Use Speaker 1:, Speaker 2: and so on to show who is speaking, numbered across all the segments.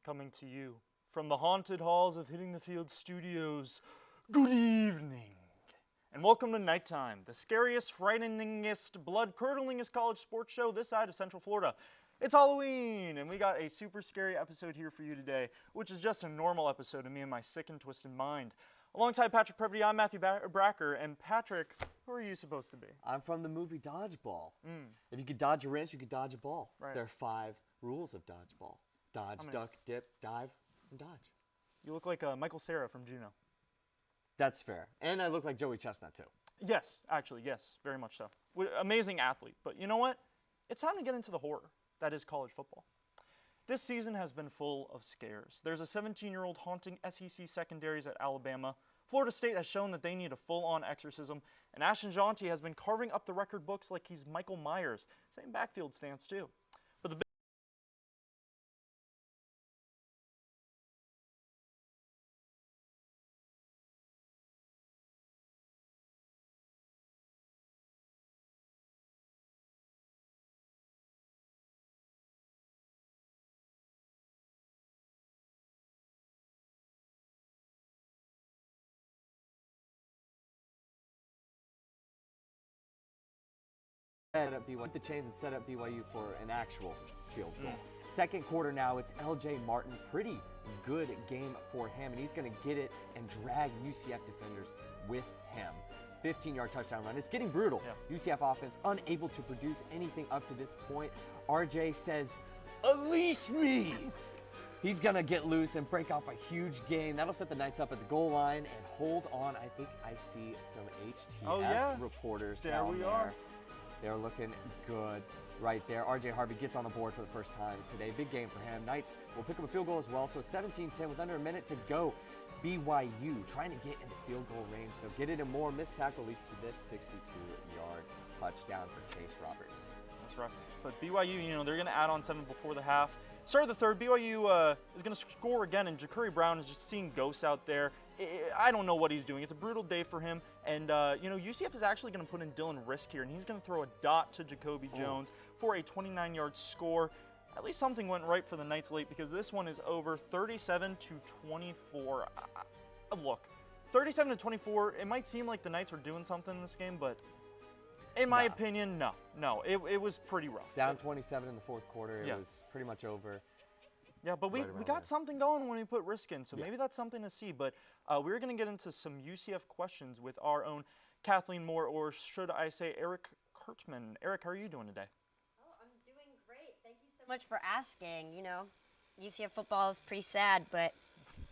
Speaker 1: Coming to you from the haunted halls of Hitting the Field Studios, good evening, and welcome to Nighttime, the scariest, frighteningest, blood-curdlingest college sports show this side of Central Florida. It's Halloween, and we got a super scary episode here for you today, which is just a normal episode of me and my sick and twisted mind. Alongside Patrick Previty, I'm Matthew Brecker, and Patrick, who are you supposed to be?
Speaker 2: I'm from the movie Dodgeball. If you could dodge a wrench, you could dodge a ball.
Speaker 1: Right.
Speaker 2: There are 5 rules of dodgeball. Dodge, duck, dip, dive, and dodge.
Speaker 1: You look like Michael Cera from Juno.
Speaker 2: That's fair. And I look like Joey Chestnut, too.
Speaker 1: Yes, actually, yes, very much so. Amazing athlete. But you know what? It's time to get into the horror that is college football. This season has been full of scares. There's a 17-year-old haunting SEC secondaries at Alabama. Florida State has shown that they need a full-on exorcism. And Ashton Jeanty has been carving up the record books like he's Michael Myers. Same backfield stance, too. But the
Speaker 2: With the chains and set up BYU for an actual field goal. Second quarter now, it's LJ Martin. Pretty good game for him, and he's going to get it and drag UCF defenders with him. 15-yard touchdown run. It's getting brutal.
Speaker 1: Yeah.
Speaker 2: UCF offense unable to produce anything up to this point. RJ says, "Unleash me!" He's going to get loose and break off a huge gain. That'll set the Knights up at the goal line. And hold on, I think I see some HTF reporters down there.
Speaker 1: There we are.
Speaker 2: They're looking good right there. RJ Harvey gets on the board for the first time today. Big game for him. Knights will pick up a field goal as well. So it's 17-10 with under a minute to go. BYU trying to get into field goal range. They'll get it in more. Missed tackle leads to this 62-yard touchdown for Chase Roberts.
Speaker 1: That's right. But BYU, you know, they're going to add on 7 before the half. Start of the third, BYU is going to score again, and Ja'Cory Brown is just seeing ghosts out there. I don't know what he's doing. It's a brutal day for him. And, you know, UCF is actually going to put in Dylan Risk here, and he's going to throw a dot to Jacoby Jones for a 29-yard score. At least something went right for the Knights late, because this one is over 37-24. Look, 37-24, it might seem like the Knights were doing something in this game, but in my opinion, no. It was pretty rough.
Speaker 2: Down 27 in the fourth quarter. It was pretty much over.
Speaker 1: Yeah, but we got something going when we put Risk in, so maybe that's something to see. But we're going to get into some UCF questions with our own Kathleen Moore, or should I say Eric Kurtman. Eric, how are you doing today?
Speaker 3: Oh, I'm doing great. Thank you so much for asking. You know, UCF football is pretty sad, but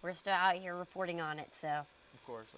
Speaker 3: we're still out here reporting on it, so.
Speaker 1: Of course.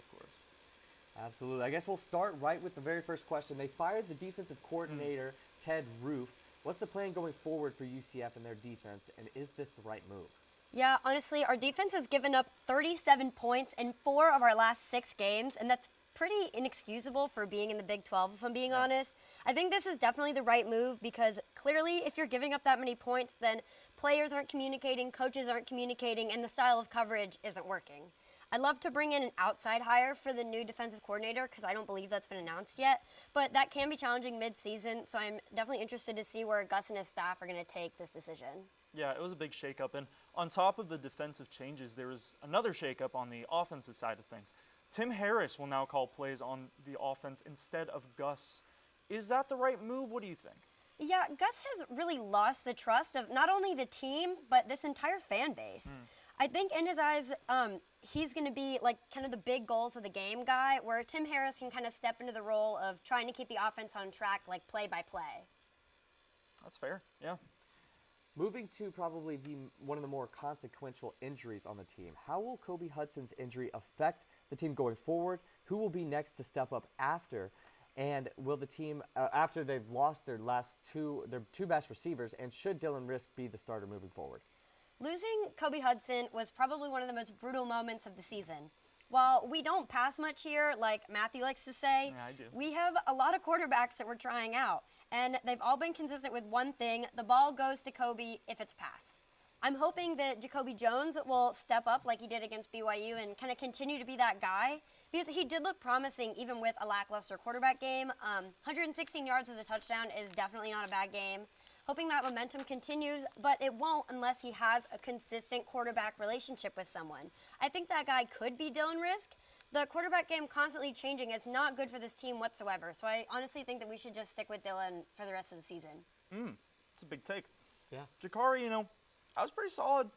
Speaker 2: Absolutely. I guess we'll start right with the very first question. They fired the defensive coordinator, Ted Roof. What's the plan going forward for UCF and their defense, and is this the right move?
Speaker 3: Yeah, honestly, our defense has given up 37 points in 4 of our last 6 games, and that's pretty inexcusable for being in the Big 12, if I'm being honest. I think this is definitely the right move, because clearly if you're giving up that many points, then players aren't communicating, coaches aren't communicating, and the style of coverage isn't working. I'd love to bring in an outside hire for the new defensive coordinator, because I don't believe that's been announced yet. But that can be challenging mid-season, so I'm definitely interested to see where Gus and his staff are going to take this decision.
Speaker 1: Yeah, it was a big shakeup. And on top of the defensive changes, there was another shakeup on the offensive side of things. Tim Harris will now call plays on the offense instead of Gus. Is that the right move? What do you think?
Speaker 3: Yeah, Gus has really lost the trust of not only the team, but this entire fan base. I think in his eyes, he's going to be like kind of the big goals of the game guy, where Tim Harris can kind of step into the role of trying to keep the offense on track, like play by play.
Speaker 1: That's fair, yeah.
Speaker 2: Moving to probably one of the more consequential injuries on the team. How will Kobe Hudson's injury affect the team going forward? Who will be next to step up after? And will the team, after they've lost their two best receivers, and should Dylan Risk be the starter moving forward?
Speaker 3: Losing Kobe Hudson was probably one of the most brutal moments of the season. while we don't pass much here, like Matthew likes to say,
Speaker 1: Yeah, I do.
Speaker 3: we have a lot of quarterbacks that we're trying out. And they've all been consistent with one thing: the ball goes to Kobe if it's pass. I'm hoping that Jacoby Jones will step up like he did against BYU and kind of continue to be that guy, because he did look promising even with a lackluster quarterback game. 116 yards as a touchdown is definitely not a bad game. Hoping that momentum continues, but it won't unless he has a consistent quarterback relationship with someone. I think that guy could be Dylan Risk. The quarterback game constantly changing is not good for this team whatsoever. So I honestly think that we should just stick with Dylan for the rest of the season.
Speaker 1: It's a big take.
Speaker 2: Yeah.
Speaker 1: Jakari, I was pretty solid,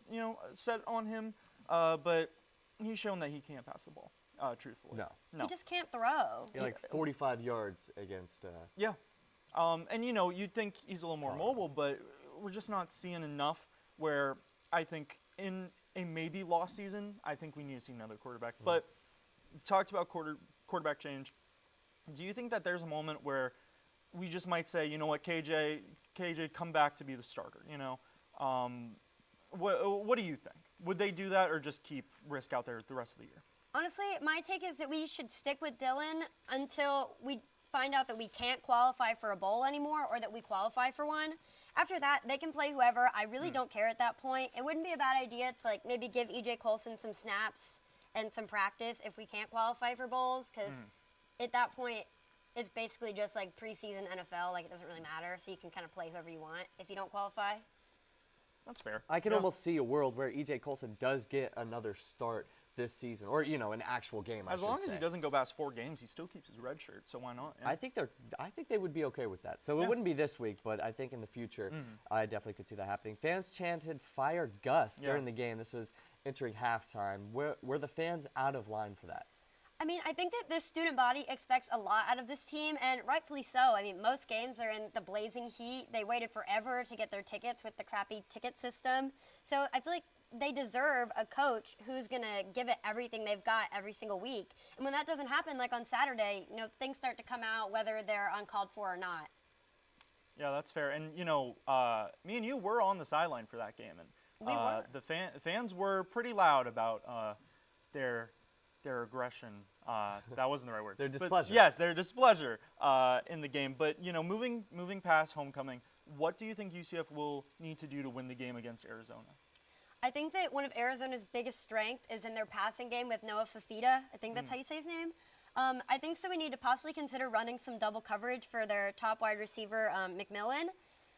Speaker 1: set on him, but he's shown that he can't pass the ball, truthfully.
Speaker 2: No.
Speaker 3: He just can't throw.
Speaker 2: Yeah, like 45 yards against.
Speaker 1: Yeah. And, you'd think he's a little more mobile, but we're just not seeing enough where I think in a maybe lost season, I think we need to see another quarterback. But talked about quarterback change. Do you think that there's a moment where we just might say, you know what, KJ, come back to be the starter, What do you think? Would they do that or just keep Risk out there the rest of the year?
Speaker 3: Honestly, my take is that we should stick with Dylan until we find out that we can't qualify for a bowl anymore or that we qualify for one. After that, they can play whoever. I really don't care at that point. It wouldn't be a bad idea to maybe give EJ Colson some snaps and some practice if we can't qualify for bowls, because at that point, it's basically just like preseason NFL. It doesn't really matter, so you can kind of play whoever you want if you don't qualify.
Speaker 1: That's fair.
Speaker 2: I can almost see a world where EJ Colson does get another start this season, or an actual game.
Speaker 1: As long as he doesn't go past 4 games, he still keeps his red shirt. So why not? Yeah.
Speaker 2: I think they would be okay with that. So it wouldn't be this week, but I think in the future, I definitely could see that happening. Fans chanted "Fire Gus" during the game. This was entering halftime. Were the fans out of line for that?
Speaker 3: I mean, I think that this student body expects a lot out of this team, and rightfully so. I mean, most games are in the blazing heat. They waited forever to get their tickets with the crappy ticket system. So I feel like they deserve a coach who's going to give it everything they've got every single week. And when that doesn't happen, like on Saturday, things start to come out whether they're uncalled for or not.
Speaker 1: Yeah, that's fair. And, me and you were on the sideline for that game. And
Speaker 3: we were.
Speaker 1: The fans were pretty loud about their aggression. That wasn't the right word.
Speaker 2: Their displeasure.
Speaker 1: But yes, their displeasure in the game. But, moving past homecoming, what do you think UCF will need to do to win the game against Arizona?
Speaker 3: I think that one of Arizona's biggest strength is in their passing game with Noah Fafita. I think that's how you say his name. I think so we need to possibly consider running some double coverage for their top wide receiver, McMillan.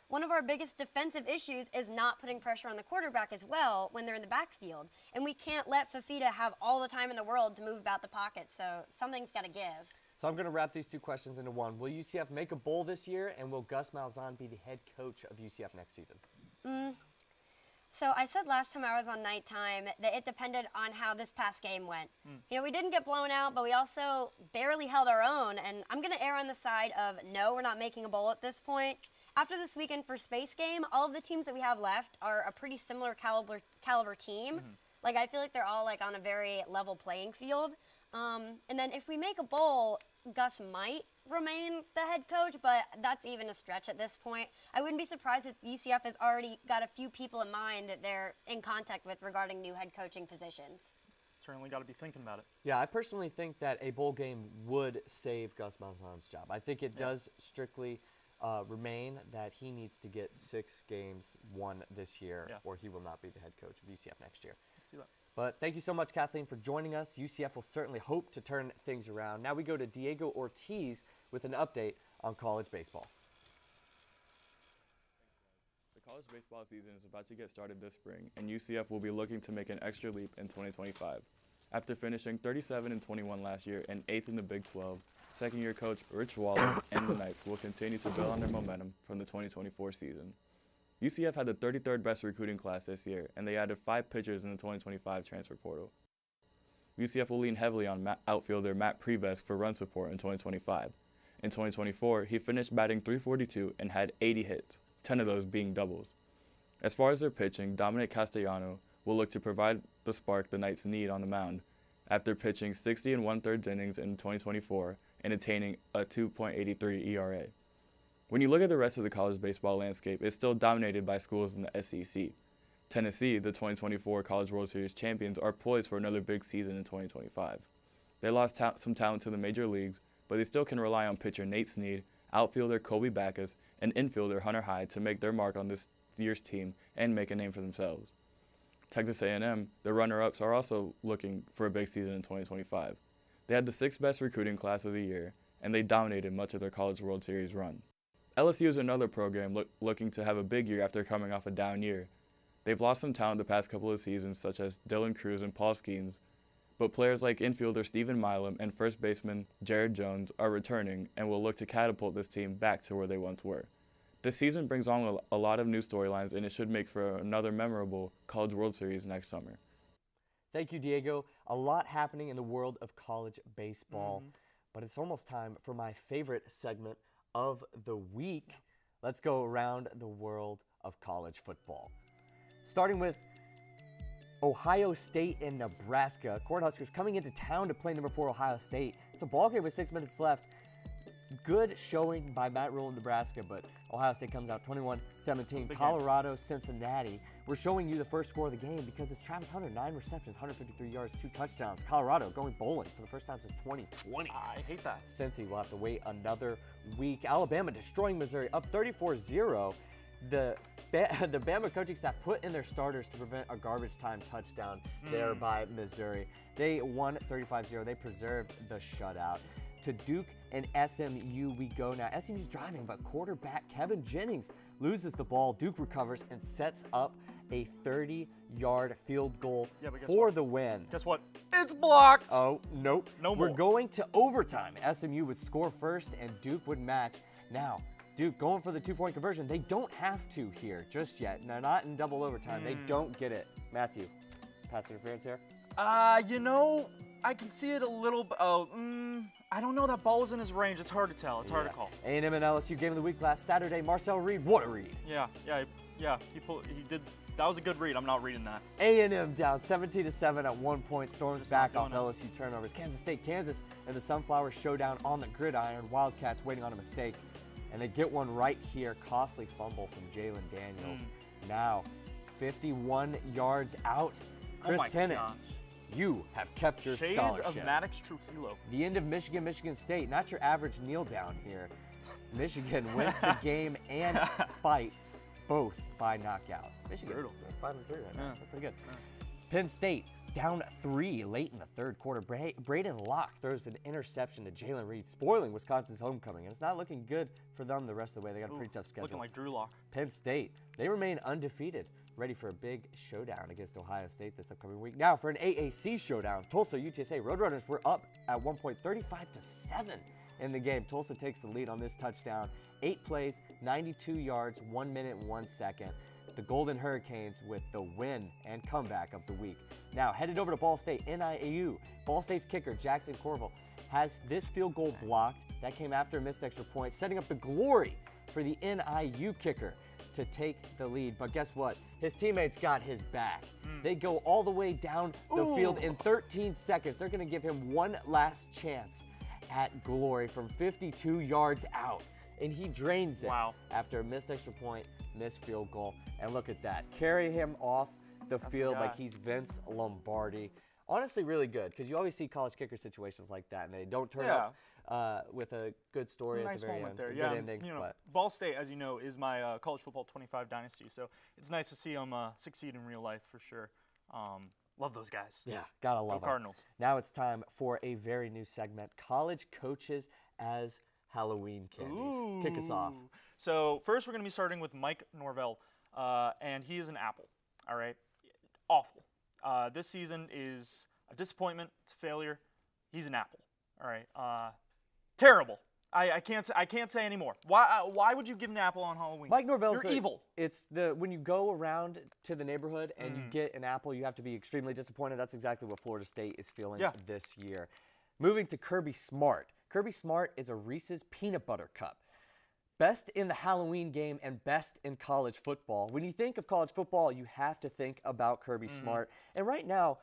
Speaker 3: One of our biggest defensive issues is not putting pressure on the quarterback as well when they're in the backfield. And we can't let Fafita have all the time in the world to move about the pocket, so something's got to give.
Speaker 2: So I'm going to wrap these two questions into one. Will UCF make a bowl this year, and will Gus Malzahn be the head coach of UCF next season?
Speaker 3: So I said last time I was on Nighttime that it depended on how this past game went. We didn't get blown out, but we also barely held our own. And I'm going to err on the side of no, we're not making a bowl at this point. After this weekend for Space Game, all of the teams that we have left are a pretty similar caliber team. I feel like they're all on a very level playing field. And then if we make a bowl, Gus might remain the head coach, but that's even a stretch at this point. I wouldn't be surprised if UCF has already got a few people in mind that they're in contact with regarding new head coaching positions.
Speaker 1: Certainly got to be thinking about it.
Speaker 2: Yeah, I personally think that a bowl game would save Gus Malzahn's job. I think it does strictly remain that he needs to get 6 games won this year, or he will not be the head coach of UCF next year.
Speaker 1: See that.
Speaker 2: But thank you so much, Kathleen, for joining us. UCF will certainly hope to turn things around. Now we go to Diego Ortiz with an update on college baseball.
Speaker 4: The college baseball season is about to get started this spring, and UCF will be looking to make an extra leap in 2025. After finishing 37-21 last year and 8th in the Big 12, second-year coach Rich Wallace and the Knights will continue to build on their momentum from the 2024 season. UCF had the 33rd best recruiting class this year, and they added 5 pitchers in the 2025 transfer portal. UCF will lean heavily on outfielder Matt Prevest for run support in 2025. In 2024, he finished batting .342 and had 80 hits, 10 of those being doubles. As far as their pitching, Dominic Castellano will look to provide the spark the Knights need on the mound after pitching 60 1/3 innings in 2024 and attaining a 2.83 ERA. When you look at the rest of the college baseball landscape, it's still dominated by schools in the SEC. Tennessee, the 2024 College World Series champions, are poised for another big season in 2025. They lost some talent to the major leagues, but they still can rely on pitcher Nate Snead, outfielder Kobe Backus, and infielder Hunter Hyde to make their mark on this year's team and make a name for themselves. Texas A&M, the runner-ups, are also looking for a big season in 2025. They had the 6th best recruiting class of the year, and they dominated much of their College World Series run. LSU is another program looking to have a big year after coming off a down year. They've lost some talent the past couple of seasons, such as Dylan Cruz and Paul Skeens, but players like infielder Stephen Milam and first baseman Jared Jones are returning and will look to catapult this team back to where they once were. This season brings on a lot of new storylines, and it should make for another memorable College World Series next summer.
Speaker 2: Thank you, Diego. A lot happening in the world of college baseball, but it's almost time for my favorite segment of the week. Let's go around the world of college football. Starting with Ohio State and Nebraska. Cornhuskers coming into town to play number 4 Ohio State. It's a ball game with 6 minutes left. Good showing by Matt Rule in Nebraska, but Ohio State comes out 21-17. Colorado, Cincinnati. We're showing you the first score of the game because it's Travis Hunter, 9 receptions, 153 yards, 2 touchdowns. Colorado going bowling for the first time since 2020.
Speaker 1: I hate that.
Speaker 2: Cincy will have to wait another week. Alabama destroying Missouri, up 34-0. The Bama coaching staff put in their starters to prevent a garbage time touchdown there by Missouri. They won 35-0. They preserved the shutout. To Duke and SMU we go now. SMU's driving, but quarterback Kevin Jennings loses the ball. Duke recovers and sets up a 30-yard field goal for the win.
Speaker 1: Guess what? It's blocked.
Speaker 2: Oh, nope.
Speaker 1: No more.
Speaker 2: We're going to overtime. SMU would score first, and Duke would match. Now, Duke going for the 2-point conversion. They don't have to here just yet. Now, not in double overtime. They don't get it. Matthew, pass interference here?
Speaker 1: You know, I can see it a little. I don't know. That ball was in his range. It's hard to tell. It's hard to call.
Speaker 2: A&M and LSU game of the week last Saturday. Marcel Reed, what a read!
Speaker 1: Yeah. He did. That was a good read. I'm not reading that.
Speaker 2: A&M down 17-7 at 1 point. Storms back off LSU turnovers. Kansas State, Kansas, and the Sunflower showdown on the gridiron. Wildcats waiting on a mistake, and they get one right here. Costly fumble from Jalen Daniels. Now, 51 yards out. Chris Tennant. You have kept your scholarship.
Speaker 1: Shades of Maddox Trujillo.
Speaker 2: The end of Michigan State. Not your average kneel down here. Michigan wins the game and fight both by knockout. Michigan, 5-3 right now. That's pretty good. Penn State down 3 late in the third quarter. Braden Locke throws an interception to Jalen Reed, spoiling Wisconsin's homecoming. And it's not looking good for them the rest of the way. They got a pretty tough schedule.
Speaker 1: Looking like Drew Lock.
Speaker 2: Penn State, they remain undefeated, ready for a big showdown against Ohio State this upcoming week. Now for an AAC showdown, Tulsa, UTSA. Roadrunners were up at 1 point, 35-7 in the game. Tulsa takes the lead on this touchdown. 8 plays, 92 yards, 1 minute and 1 second. The Golden Hurricanes with the win and comeback of the week. Now headed over to Ball State, NIAU. Ball State's kicker, Jackson Corville, has this field goal blocked. That came after a missed extra point, setting up the glory for the NIU kicker to take the lead. But guess what? His teammates got his back. They go all the way down the field in 13 seconds. They're going to give him one last chance at glory from 52 yards out. And he drains it after a missed extra point, missed field goal. And look at that. Carry him off the field like he's Vince Lombardi. Honestly, really good, because you always see college kicker situations like that, and they don't turn up with a good story at the very end.
Speaker 1: There.
Speaker 2: Good ending.
Speaker 1: You know, Ball State, as you know, is my college football 25 dynasty, so it's nice to see them succeed in real life for sure. Love those guys.
Speaker 2: Yeah, gotta love them.
Speaker 1: Cardinals.
Speaker 2: Now it's time for a very new segment, College Coaches as Halloween Candies. Kick us off.
Speaker 1: So first we're going to be starting with Mike Norvell, and he is an apple, all right? Awful. This season is a disappointment. It's a failure. He's an apple, all right? Terrible. I can't say anymore. Why would you give an apple on Halloween?
Speaker 2: Mike Norvell's
Speaker 1: You're evil.
Speaker 2: It's when you go around to the neighborhood and you get an apple, you have to be extremely disappointed. That's exactly what Florida State is feeling this year. Moving to Kirby Smart. Kirby Smart is a Reese's Peanut Butter Cup. Best in the Halloween game and best in college football. When you think of college football, you have to think about Kirby Smart. And right now,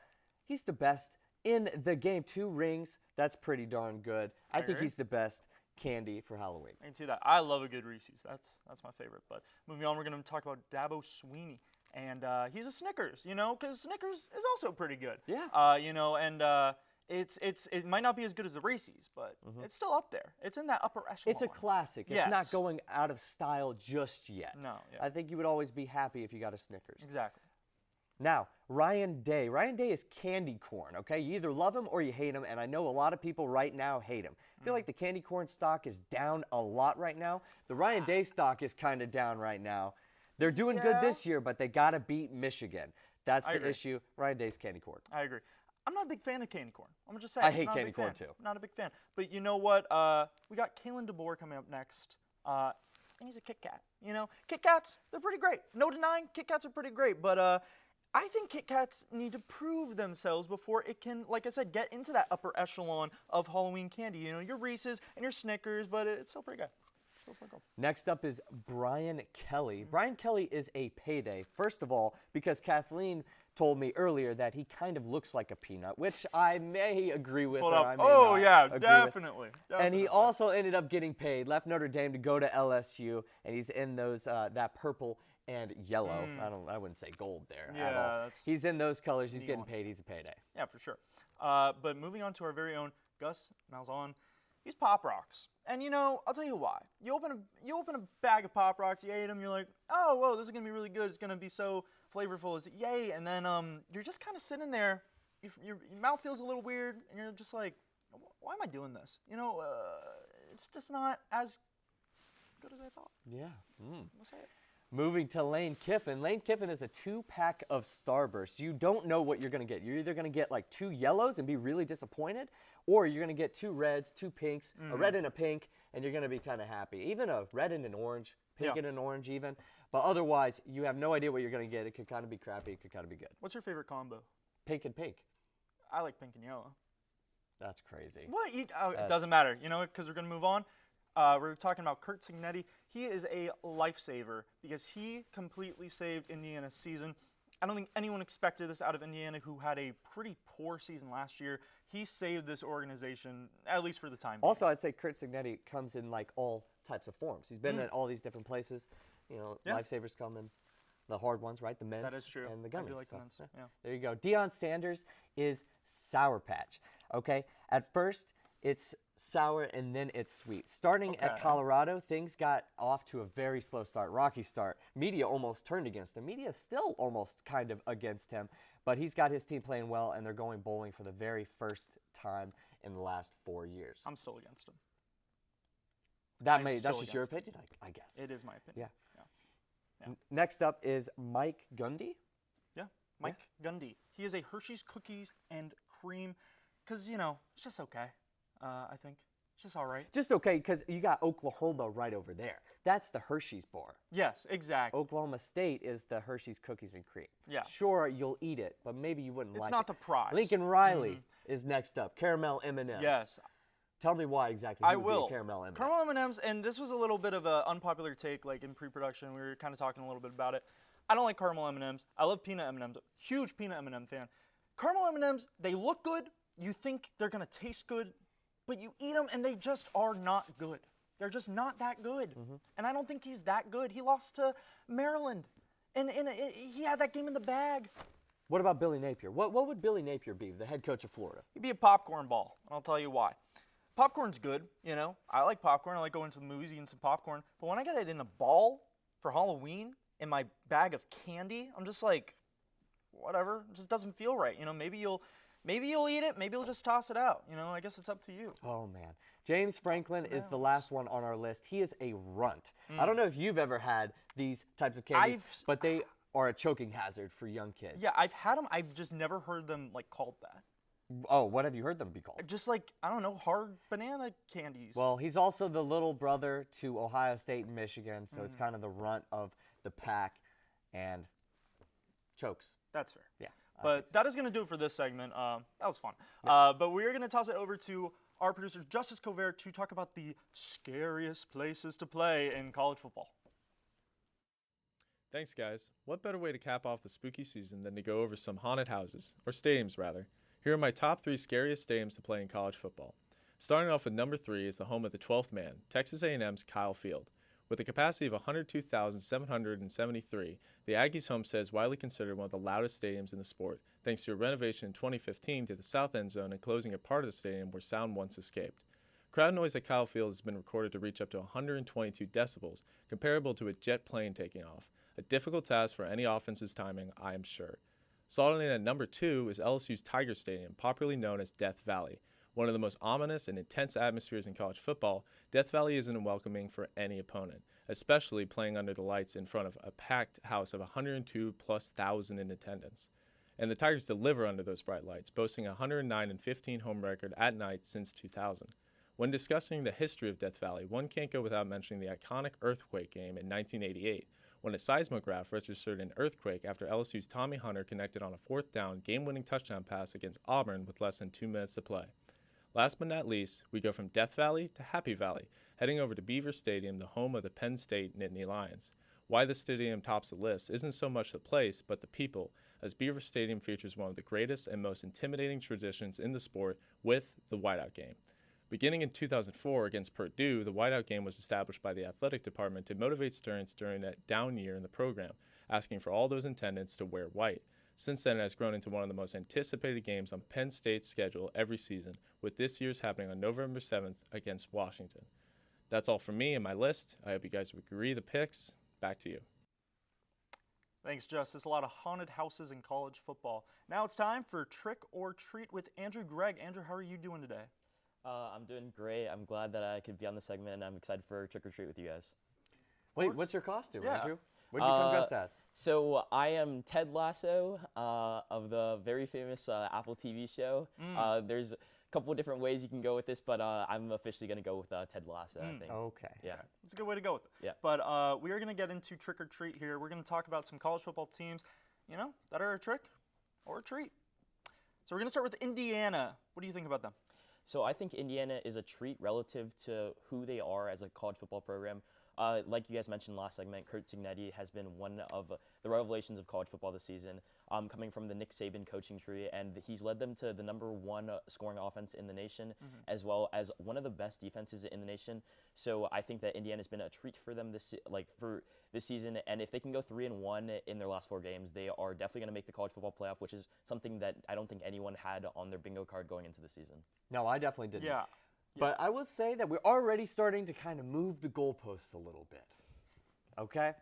Speaker 2: he's the best in the game. 2 rings, that's pretty darn good. I think he's the best candy for Halloween.
Speaker 1: I can see that. I love a good Reese's. That's my favorite. But moving on, we're going to talk about Dabo Swinney. and he's a Snickers, you know, because Snickers is also pretty good.
Speaker 2: Yeah.
Speaker 1: You know, and it might not be as good as the Reese's, but it's still up there. It's in that upper echelon.
Speaker 2: It's a classic.
Speaker 1: Yes.
Speaker 2: It's not going out of style just yet.
Speaker 1: No, yeah.
Speaker 2: I think you would always be happy if you got a Snickers.
Speaker 1: Exactly.
Speaker 2: Now, Ryan Day. Ryan Day is candy corn, okay? You either love him or you hate him, and I know a lot of people right now hate him. I feel like the candy corn stock is down a lot right now. The Ryan Day stock is kind of down right now. They're doing good this year, but they got to beat Michigan. That's the issue. Ryan Day's candy corn.
Speaker 1: I agree. I'm not a big fan of candy corn. I'm just saying.
Speaker 2: I hate candy corn too.
Speaker 1: Not a big fan. But you know what? We got Kalen DeBoer coming up next. And he's a Kit Kat. You know, Kit Kats, they're pretty great. No denying, Kit Kats are pretty great. But I think Kit Kats need to prove themselves before it can, like I said, get into that upper echelon of Halloween candy. You know, your Reese's and your Snickers, but it's still pretty good.
Speaker 2: Next up is Brian Kelly. Brian Kelly is a payday. First of all, because Kathleen told me earlier that he kind of looks like a peanut, which I may agree with.
Speaker 1: Hold
Speaker 2: or
Speaker 1: up.
Speaker 2: I may
Speaker 1: Oh,
Speaker 2: not
Speaker 1: yeah,
Speaker 2: agree with.
Speaker 1: definitely.
Speaker 2: And he also ended up getting paid, left Notre Dame to go to LSU, and he's in those that purple and yellow. I wouldn't say gold there at all. He's in those colors. He's getting paid. He's a payday.
Speaker 1: Yeah, for sure. But moving on to our very own Gus Malzahn. He's Pop Rocks. And, you know, I'll tell you why. You open a bag of Pop Rocks, you ate them, you're like, oh, whoa, this is going to be really good. It's going to be so flavorful. Yay. And then you're just kind of sitting there. Your mouth feels a little weird, and you're just like, why am I doing this? You know, it's just not as good as I thought.
Speaker 2: Yeah.
Speaker 1: We'll say it.
Speaker 2: Moving to Lane Kiffin. Lane Kiffin is a 2-pack of Starbursts. You don't know what you're going to get. You're either going to get like 2 yellows and be really disappointed, or you're going to get 2 reds, 2 pinks, a red and a pink, and you're going to be kind of happy. Even a red and an orange, pink and an orange even. But otherwise, you have no idea what you're going to get. It could kind of be crappy. It could kind of be good.
Speaker 1: What's your favorite combo?
Speaker 2: Pink and pink.
Speaker 1: I like pink and yellow.
Speaker 2: That's crazy.
Speaker 1: What? It doesn't matter, you know, because we're going to move on. We're talking about Curt Cignetti. He is a lifesaver because he completely saved Indiana's season. I don't think anyone expected this out of Indiana, who had a pretty poor season last year. He saved this organization, at least for the time being.
Speaker 2: Also, I'd say Curt Cignetti comes in like all types of forms. He's been at all these different places. You know, lifesavers come in the hard ones, right? The mints
Speaker 1: that is true.
Speaker 2: And the gummies.
Speaker 1: I do like the mints. Yeah.
Speaker 2: There you go. Deion Sanders is Sour Patch. Okay, at first it's sour and then it's sweet. Starting at Colorado, things got off to a very slow start, rocky start. Media almost turned against him. Media still almost kind of against him, but he's got his team playing well, and they're going bowling for the very first time in the last 4 years.
Speaker 1: I'm still against him.
Speaker 2: That's just your opinion, I guess.
Speaker 1: It is my opinion.
Speaker 2: Yeah. Next up is Mike Gundy.
Speaker 1: Yeah, Mike Gundy. He is a Hershey's Cookies and Cream, because, you know, it's just okay. I think. It's just all right.
Speaker 2: Just okay, because you got Oklahoma right over there. That's the Hershey's bar.
Speaker 1: Yes, exactly.
Speaker 2: Oklahoma State is the Hershey's Cookies and Cream.
Speaker 1: Yeah.
Speaker 2: Sure, you'll eat it, but maybe you wouldn't like it.
Speaker 1: It's not the prize.
Speaker 2: Lincoln Riley is next up. Caramel M&Ms.
Speaker 1: Yes.
Speaker 2: Tell me why exactly
Speaker 1: I
Speaker 2: would
Speaker 1: will.
Speaker 2: Be a caramel M&Ms.
Speaker 1: Caramel M&Ms, and this was a little bit of an unpopular take, like in pre-production. We were kind of talking a little bit about it. I don't like caramel M&Ms. I love peanut M&Ms. Huge peanut M&M fan. Caramel M&Ms, they look good. You think they're going to taste good. But you eat them, and they just are not good. They're just not that good. And I don't think he's that good. He lost to Maryland, and he had that game in the bag.
Speaker 2: What about Billy Napier? What would Billy Napier be, the head coach of Florida?
Speaker 1: He'd be a popcorn ball, and I'll tell you why. Popcorn's good, you know. I like popcorn. I like going to the movies, eating some popcorn. But when I get it in a ball for Halloween in my bag of candy, I'm just like, whatever. It just doesn't feel right. You know, maybe you'll eat it. Maybe you'll just toss it out. You know, I guess it's up to you.
Speaker 2: Oh, man. James Franklin is the last one on our list. He is a runt. I don't know if you've ever had these types of candies, but they are a choking hazard for young kids.
Speaker 1: Yeah, I've had them. I've just never heard them, like, called that.
Speaker 2: Oh, what have you heard them be called?
Speaker 1: Just like, I don't know, hard banana candies.
Speaker 2: Well, he's also the little brother to Ohio State and Michigan, so it's kind of the runt of the pack and chokes.
Speaker 1: That's fair.
Speaker 2: Yeah.
Speaker 1: But that is going to do it for this segment. That was fun. But we're going to toss it over to our producer, Justice Covert, to talk about the scariest places to play in college football.
Speaker 4: Thanks, guys. What better way to cap off the spooky season than to go over some haunted houses, or stadiums, rather. Here are my top 3 scariest stadiums to play in college football. Starting off with number 3 is the home of the 12th man, Texas A&M's Kyle Field.
Speaker 5: With a capacity of 102,773, the Aggies' homestead is widely considered one of the loudest stadiums in the sport, thanks to a renovation in 2015 to the south end zone and closing a part of the stadium where sound once escaped. Crowd noise at Kyle Field has been recorded to reach up to 122 decibels, comparable to a jet plane taking off. A difficult task for any offense's timing, I am sure. Slotting in at number 2 is LSU's Tiger Stadium, popularly known as Death Valley. One of the most ominous and intense atmospheres in college football, Death Valley isn't welcoming for any opponent, especially playing under the lights in front of a packed house of 102,000+ in attendance. And the Tigers deliver under those bright lights, boasting a 109-15 home record at night since 2000. When discussing the history of Death Valley, one can't go without mentioning the iconic earthquake game in 1988, when a seismograph registered an earthquake after LSU's Tommy Hunter connected on a 4th down, game-winning touchdown pass against Auburn with less than 2 minutes to play. Last but not least, we go from Death Valley to Happy Valley, heading over to Beaver Stadium, the home of the Penn State Nittany Lions. Why the stadium tops the list isn't so much the place, but the people, as Beaver Stadium features one of the greatest and most intimidating traditions in the sport with the whiteout game. Beginning in 2004 against Purdue, the whiteout game was established by the athletic department to motivate students during a down year in the program, asking for all those attendants to wear white. Since then, it has grown into one of the most anticipated games on Penn State's schedule every season, with this year's happening on November 7th against Washington. That's all from me and my list. I hope you guys would agree the picks. Back to you.
Speaker 1: Thanks, Justice. A lot of haunted houses in college football. Now it's time for Trick or Treat with Andrew Gregg. Andrew, how are you doing today?
Speaker 6: I'm doing great. I'm glad that I could be on the segment, and I'm excited for Trick or Treat with you guys.
Speaker 2: Wait, what's your costume,
Speaker 1: Yeah.
Speaker 2: Andrew? What'd you come dressed as?
Speaker 6: So I am Ted Lasso of the very famous Apple TV show. There's a couple of different ways you can go with this, but I'm officially going to go with Ted Lasso, I think.
Speaker 2: Okay.
Speaker 6: Yeah.
Speaker 1: It's a good way to go with it.
Speaker 6: Yeah.
Speaker 1: But we are going to get into Trick or Treat here. We're going to talk about some college football teams, that are a trick or a treat. So we're going to start with Indiana. What do you think about them?
Speaker 6: So I think Indiana is a treat relative to who they are as a college football program. Like you guys mentioned last segment, Kurt Cignetti has been one of the revelations of college football this season, coming from the Nick Saban coaching tree, and he's led them to the #1 scoring offense in the nation, as well as one of the best defenses in the nation. So I think that Indiana's been a treat for them for this season, and if they can go 3-1 in their last 4 games, they are definitely going to make the college football playoff, which is something that I don't think anyone had on their bingo card going into the season.
Speaker 2: No, I definitely didn't.
Speaker 1: Yeah.
Speaker 2: But I would say that we're already starting to kind of move the goalposts a little bit. Okay?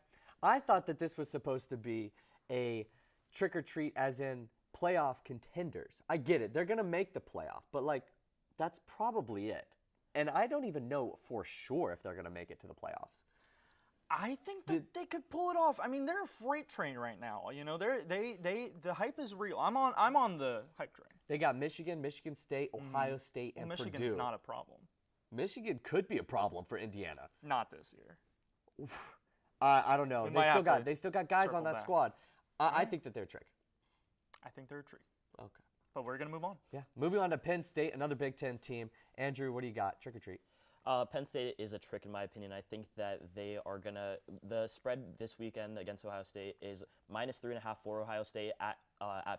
Speaker 2: I thought that this was supposed to be a trick or treat as in playoff contenders. I get it. They're going to make the playoff, but that's probably it. And I don't even know for sure if they're going to make it to the playoffs.
Speaker 1: I think that they could pull it off. I mean, they're a freight train right now. The hype is real. I'm on the hype train.
Speaker 2: They got Michigan, Michigan State, Ohio State, and
Speaker 1: Michigan's
Speaker 2: Purdue.
Speaker 1: not a problem.
Speaker 2: Michigan could be a problem for Indiana.
Speaker 1: Not this year.
Speaker 2: I don't know.
Speaker 1: We might have to
Speaker 2: They still got guys on
Speaker 1: circle
Speaker 2: that
Speaker 1: back.
Speaker 2: squad. I think that they're a trick.
Speaker 1: I think they're a treat.
Speaker 2: Okay.
Speaker 1: But we're going to move on.
Speaker 2: Yeah. Moving on to Penn State, another Big Ten team. Andrew, what do you got? Trick or treat?
Speaker 6: Penn State is a trick in my opinion. I think that they are the spread this weekend against Ohio State is -3.5 for Ohio State at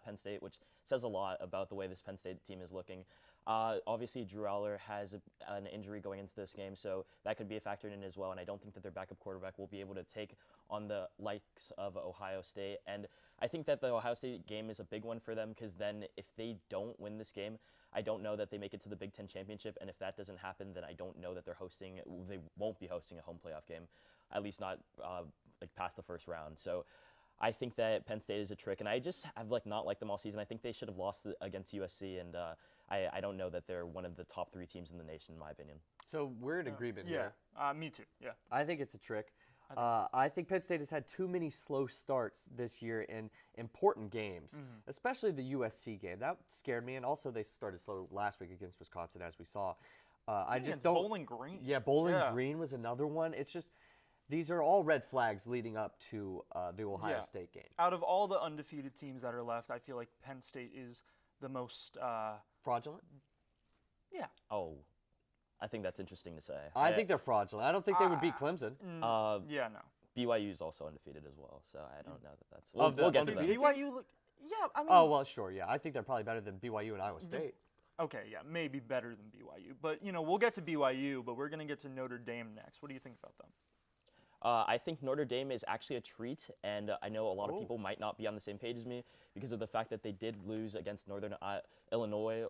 Speaker 6: Penn State, which says a lot about the way this Penn State team is looking. Obviously, Drew Aller has an injury going into this game, so that could be a factor in as well, and I don't think that their backup quarterback will be able to take on the likes of Ohio State. And I think that the Ohio State game is a big one for them, because then if they don't win this game, I don't know that they make it to the Big Ten championship, and if that doesn't happen, then I don't know that they won't be hosting a home playoff game, at least not past the first round. So I think that Penn State is a trick, and I just have not liked them all season. I think they should have lost against USC, and I don't know that they're one of the top 3 teams in the nation, in my opinion.
Speaker 2: So we're in agreement here.
Speaker 1: Yeah, me too. Yeah.
Speaker 2: I think it's a trick. I think Penn State has had too many slow starts this year in important games, especially the USC game. That scared me, and also they started slow last week against Wisconsin, as we saw. I just don't.
Speaker 1: Bowling Green.
Speaker 2: Yeah, Bowling Green was another one. It's just these are all red flags leading up to the Ohio State game.
Speaker 1: Out of all the undefeated teams that are left, I feel like Penn State is the most
Speaker 2: fraudulent.
Speaker 1: Yeah.
Speaker 6: Oh, I think that's interesting to say.
Speaker 2: I think they're fraudulent. I don't think they would beat Clemson.
Speaker 1: Yeah, no.
Speaker 6: BYU is also undefeated as well, so I don't know that that's.
Speaker 2: We'll
Speaker 6: get to that.
Speaker 1: BYU, I mean.
Speaker 2: Oh well, sure, yeah. I think they're probably better than BYU and Iowa State.
Speaker 1: Okay, yeah, maybe better than BYU, but we'll get to BYU, but we're gonna get to Notre Dame next. What do you think about them?
Speaker 6: I think Notre Dame is actually a treat, and I know a lot of people might not be on the same page as me because of the fact that they did lose against Northern Illinois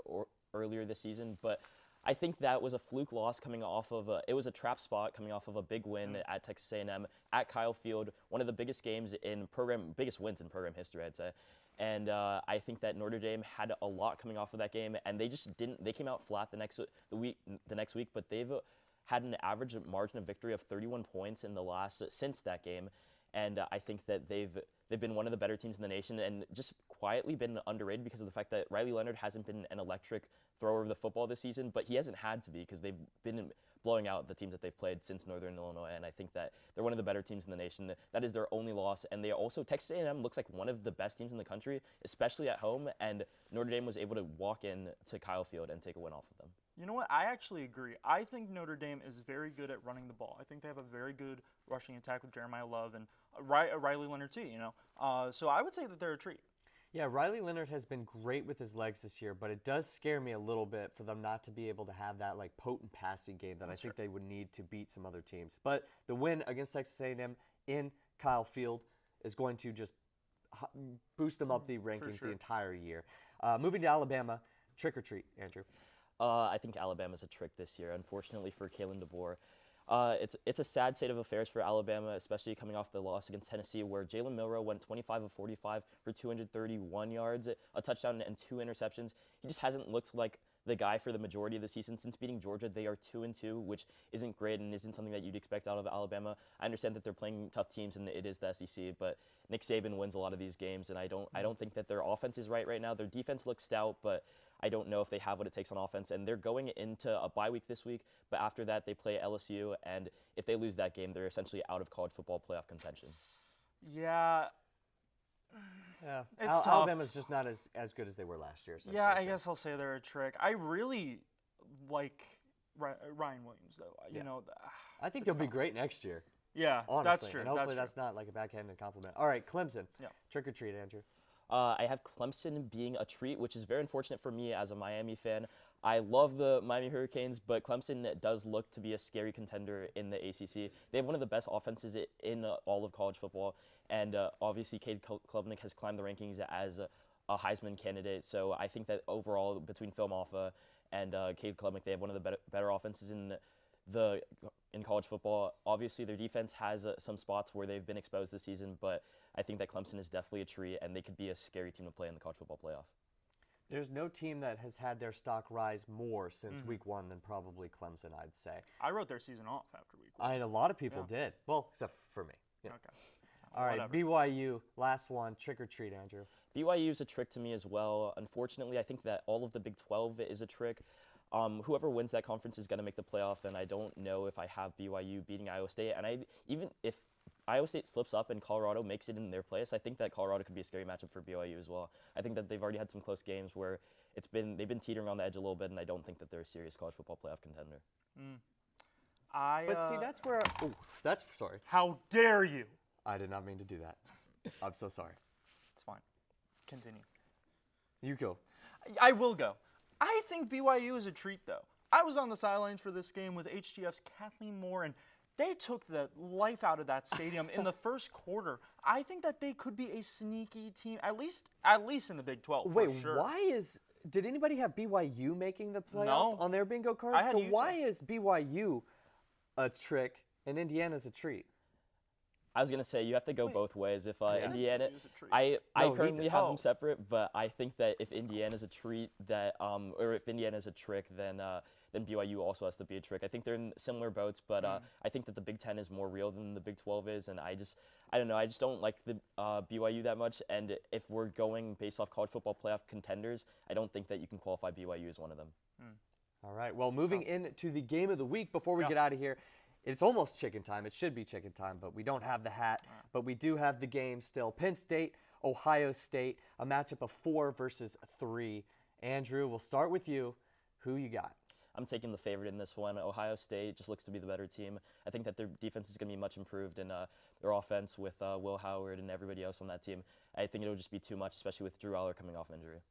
Speaker 6: earlier this season. But I think that was a fluke loss coming off of it was a trap spot coming off of a big win at Texas A&M at Kyle Field, one of the biggest wins in program history, I'd say. And I think that Notre Dame had a lot coming off of that game, and they just didn't. They came out flat the next week, but they've had an average margin of victory of 31 points in the last since that game, and I think that they've been one of the better teams in the nation and just quietly been underrated because of the fact that Riley Leonard hasn't been an electric thrower of the football this season, but he hasn't had to be because they've been blowing out the teams that they've played since Northern Illinois, and I think that they're one of the better teams in the nation. That is their only loss, and they also, Texas A&M looks like one of the best teams in the country, especially at home, and Notre Dame was able to walk in to Kyle Field and take a win off of them.
Speaker 1: You know what? I actually agree. I think Notre Dame is very good at running the ball. I think they have a very good rushing attack with Jeremiah Love and Riley Leonard too, So I would say that they're a treat.
Speaker 2: Yeah, Riley Leonard has been great with his legs this year, but it does scare me a little bit for them not to be able to have that potent passing game that I think they would need to beat some other teams. But the win against Texas A&M in Kyle Field is going to just boost them up the rankings the entire year. Moving to Alabama, trick or treat, Andrew.
Speaker 6: I think Alabama's a trick this year, unfortunately for Kalen DeBoer. It's a sad state of affairs for Alabama, especially coming off the loss against Tennessee, where Jalen Milroe went 25 of 45 for 231 yards, a touchdown, and 2 interceptions. He just hasn't looked like the guy for the majority of the season. Since beating Georgia, they are 2-2, which isn't great and isn't something that you'd expect out of Alabama. I understand that they're playing tough teams and it is the SEC, but Nick Saban wins a lot of these games, and I don't think that their offense is right now. Their defense looks stout, but I don't know if they have what it takes on offense, and they're going into a bye week this week, but after that they play LSU, and if they lose that game, they're essentially out of college football playoff contention.
Speaker 1: Yeah. It's tough.
Speaker 2: Alabama's just not as good as they were last year.
Speaker 1: Yeah, I guess I'll say they're a trick. I really like Ryan Williams, though.
Speaker 2: I think he'll be great next year.
Speaker 1: Yeah,
Speaker 2: honestly.
Speaker 1: that's true.
Speaker 2: And hopefully that's not like a backhanded compliment. All right, Clemson.
Speaker 1: Yeah.
Speaker 2: Trick or treat, Andrew.
Speaker 6: I have Clemson being a treat, which is very unfortunate for me as a Miami fan. I love the Miami Hurricanes, but Clemson does look to be a scary contender in the ACC. They have one of the best offenses in all of college football, and obviously Cade Klubnik has climbed the rankings as a Heisman candidate. So I think that overall, between Phil Maffa and Cade Klubnik, they have one of the better offenses in college football. Obviously, their defense has some spots where they've been exposed this season, but I think that Clemson is definitely a treat, and they could be a scary team to play in the college football playoff.
Speaker 2: There's no team that has had their stock rise more since week 1 than probably Clemson, I'd say.
Speaker 1: I wrote their season off after week 1.
Speaker 2: A lot of people did. Well, except for me. Yeah.
Speaker 1: Okay.
Speaker 2: All right, whatever. BYU, last one, trick or treat, Andrew.
Speaker 6: BYU is a trick to me as well. Unfortunately, I think that all of the Big 12 is a trick. Whoever wins that conference is going to make the playoff, and I don't know if I have BYU beating Iowa State. And even if Iowa State slips up and Colorado makes it in their place, I think that Colorado could be a scary matchup for BYU as well. I think that they've already had some close games where they've been teetering on the edge a little bit, and I don't think that they're a serious college football playoff contender.
Speaker 2: But see, that's where. Sorry.
Speaker 1: How dare you?
Speaker 2: I did not mean to do that. I'm so sorry.
Speaker 1: It's fine. Continue.
Speaker 2: You go.
Speaker 1: I will go. I think BYU is a treat, though. I was on the sidelines for this game with HTF's Kathleen Moore, and they took the life out of that stadium in the first quarter. I think that they could be a sneaky team, at least in the Big 12.
Speaker 2: Wait,
Speaker 1: for sure.
Speaker 2: did anybody have BYU making the playoff
Speaker 1: No.
Speaker 2: on their bingo card?
Speaker 1: I had
Speaker 2: So
Speaker 1: UCF.
Speaker 2: why is BYU a trick and Indiana's a treat?
Speaker 6: I was going to say, you have to go both ways. If Indiana,
Speaker 1: BYU is a treat.
Speaker 6: I
Speaker 2: No,
Speaker 6: currently
Speaker 1: did.
Speaker 6: have
Speaker 1: Oh.
Speaker 6: them separate, but I think that if Indiana's a treat, or if Indiana's a trick, then BYU also has to be a trick. I think they're in similar boats, but I think that the Big 10 is more real than the Big 12 is, and I don't know. I just don't like the BYU that much, and if we're going based off college football playoff contenders, I don't think that you can qualify BYU as one of them.
Speaker 2: All right, well, moving into the game of the week before we get out of here. It's almost chicken time. It should be chicken time, but we don't have the hat. But we do have the game still. Penn State, Ohio State, a matchup of 4 versus 3. Andrew, we'll start with you. Who you got?
Speaker 6: I'm taking the favorite in this one. Ohio State just looks to be the better team. I think that their defense is going to be much improved, and their offense with Will Howard and everybody else on that team, I think it'll just be too much, especially with Drew Aller coming off injury.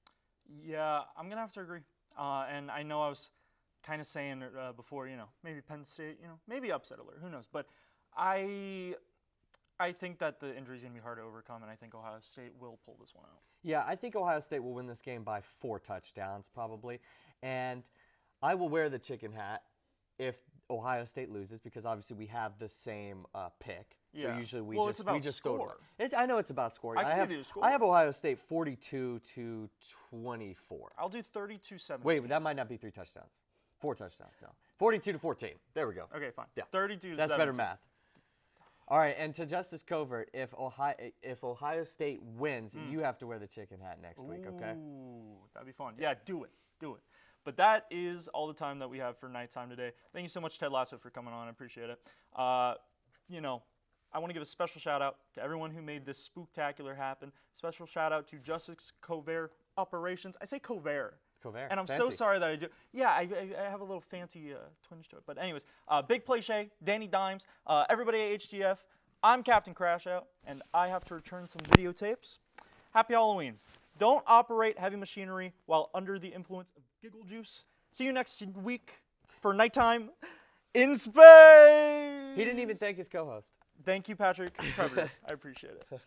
Speaker 1: Yeah, I'm going to have to agree. And I know I was kind of saying before, maybe Penn State, maybe upset alert, who knows. But I think that the injury is going to be hard to overcome, and I think Ohio State will pull this one out.
Speaker 2: Yeah, I think Ohio State will win this game by 4 touchdowns probably. And I will wear the chicken hat if Ohio State loses because obviously we have the same pick. So
Speaker 1: Yeah.
Speaker 2: usually we
Speaker 1: Well,
Speaker 2: just
Speaker 1: it's about
Speaker 2: we just go
Speaker 1: score.
Speaker 2: to I know it's about scoring.
Speaker 1: I can
Speaker 2: have
Speaker 1: give you a score.
Speaker 2: I have Ohio State 42-24.
Speaker 1: I'll do 32-17.
Speaker 2: Wait, that might not be 3 touchdowns. 4 touchdowns, no. 42-14. There we go.
Speaker 1: Okay, fine.
Speaker 2: Yeah.
Speaker 1: 32-17.
Speaker 2: That's better math. All right, and to Justice Covert, if Ohio State wins, you have to wear the chicken hat next week, okay?
Speaker 1: Ooh, that'd be fun. Yeah, do it. Do it. But that is all the time that we have for nighttime today. Thank you so much, Ted Lasso, for coming on. I appreciate it. You know, I want to give a special shout out to everyone who made this spooktacular happen. Special shout out to Justice Covert Operations. I say Covert.
Speaker 2: Covert.
Speaker 1: And I'm so sorry that I do. Yeah, I have a little fancy twinge to it. But anyways, Big Play Shay, Danny Dimes, everybody at HGF. I'm Captain Crashout, and I have to return some videotapes. Happy Halloween. Don't operate heavy machinery while under the influence of giggle juice. See you next week for nighttime in space.
Speaker 2: He didn't even thank his co-host.
Speaker 1: Thank you, Patrick Predator. I appreciate it.